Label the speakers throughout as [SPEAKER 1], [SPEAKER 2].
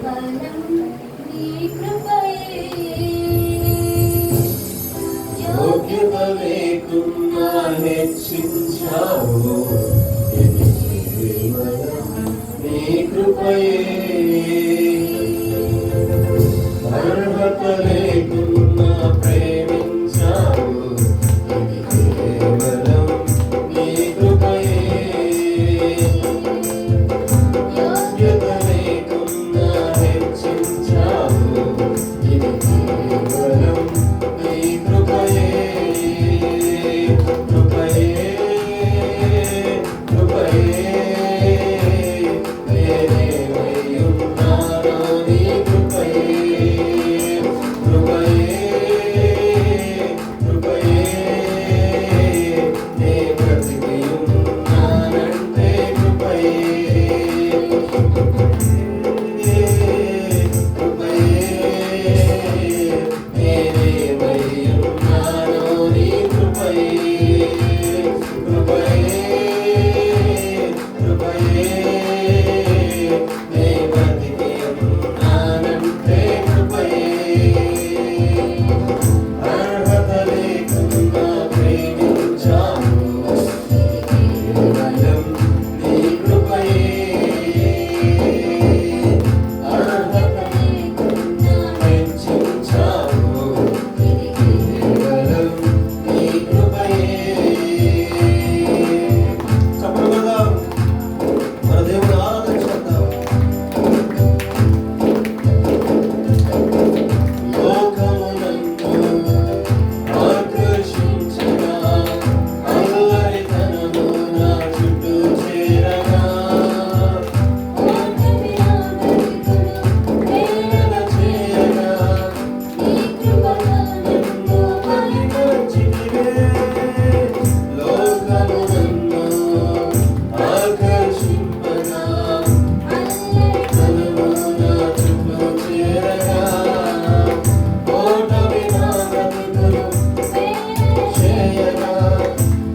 [SPEAKER 1] కేవలం నీ కృపయే. యోగ్యత లేకున్నా హెచ్చించావు, ఇది కేవలం నీ కృపయే. అర్హత లేకున్నా ప్రేమించావు, ఇది కేవలం నీ కృపయే. యోగ్యత లేకున్నా హెచ్చించావు, ఇది కేవలం నీ కృపయే. కృపయే కృపయే నేనేమై ఉన్నానో నీ కృపయే. కృపయే కృపయే నే బ్రతికి ఉన్నానంటే కృపయే. కృపయే నేనేమై ఉన్నానో నీ కృపయే. కృపయే కృపయే నే బ్రతికి ఉన్నానంటే కృపయే. అర్హత లేకున్నా ప్రేమించావు, కేవలం నీ కృపయే. అర్హత లేకున్నా హెచ్చించావు, కేవలం నీ కృపయే. చప్పగా మన దేవుని ఆరాధించుకుందాం. లోకమునందు ఆకర్షించగా, అల్లరితనము నా చుట్టూ చేరగా, ప్రేరణ చేయగా, నీ కృపలో నన్ను బలపరిచితివే. లోకమునందు ఆకర్షింపగా, అల్లరితనము నా చుట్టూ చేరగా, ఓటమి నా బ్రతుకును చేయగా,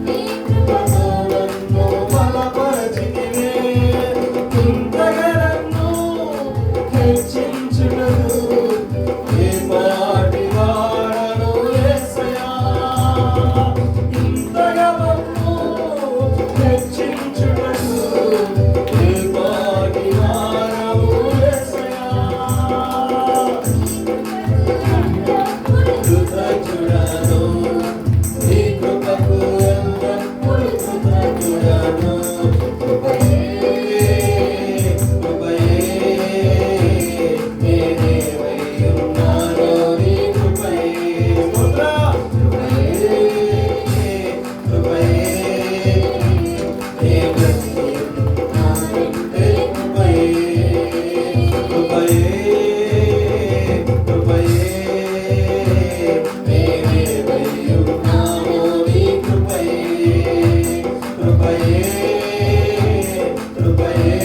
[SPEAKER 1] నీ కృపతో నన్ను బలపరిచితివే. ఇంతగా నన్ను హెచ్చించుటకు ఏ పాటి వాడను యేసయ్యా. ఇంతగా నన్ను హెచ్చించుటకు ఏ పాటి వాడను యేసయ్యా. కృతజ్ఞుడను నీ కృపకు ఎల్లప్పుడూ కృతజ్ఞుడను. కృపయే కృపయే నేనేమై ఉన్నానో నీ కృపయే. కృపయే కృపయే నే బ్రతికి ఉన్నానంటే కృపయే. కృపయే కృపయే నేనేమై ఉన్నానో నీ కృపయే. కృపయే కృపయే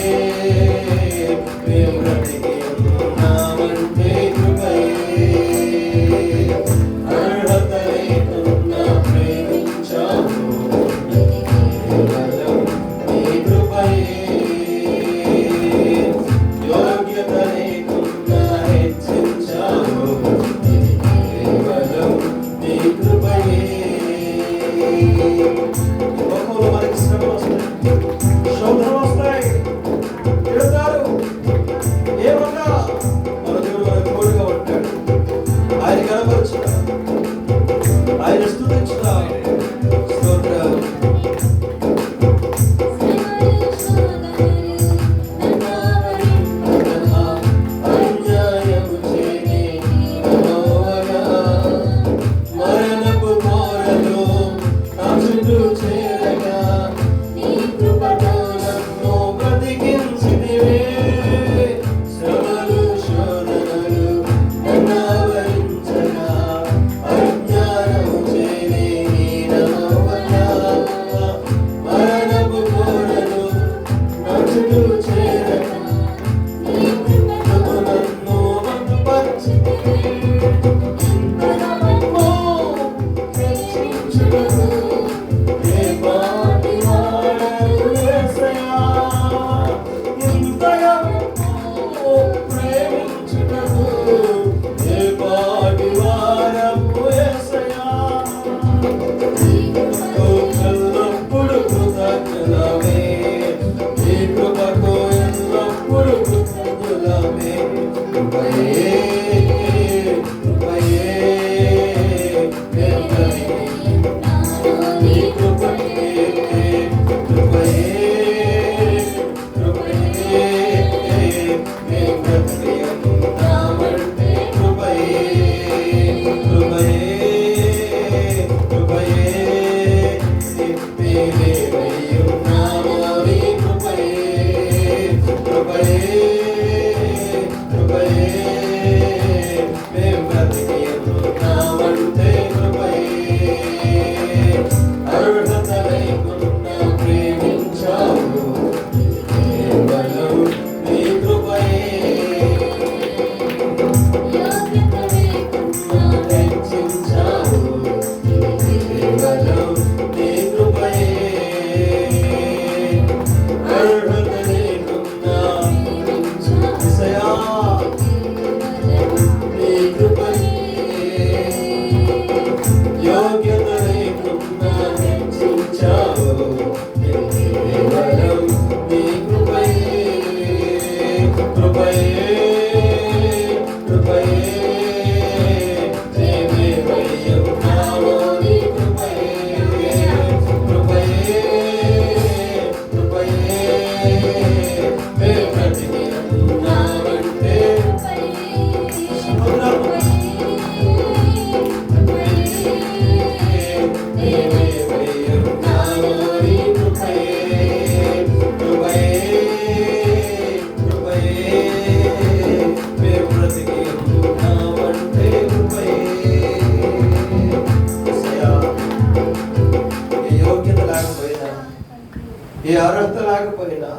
[SPEAKER 1] నే బ్రతికి ఉన్నామంటే కృపయే. అర్హత లేకున్నా ప్రేమించావు, ఇది కేవలం నీ కృపయే. యోగ్యత లేకున్నా హెచ్చించావు, ఇది కేవలం నీ కృపయే. లోకంలో మనకి శ్రమ వస్తాయి, ఏ అర్హత లేకపోయినా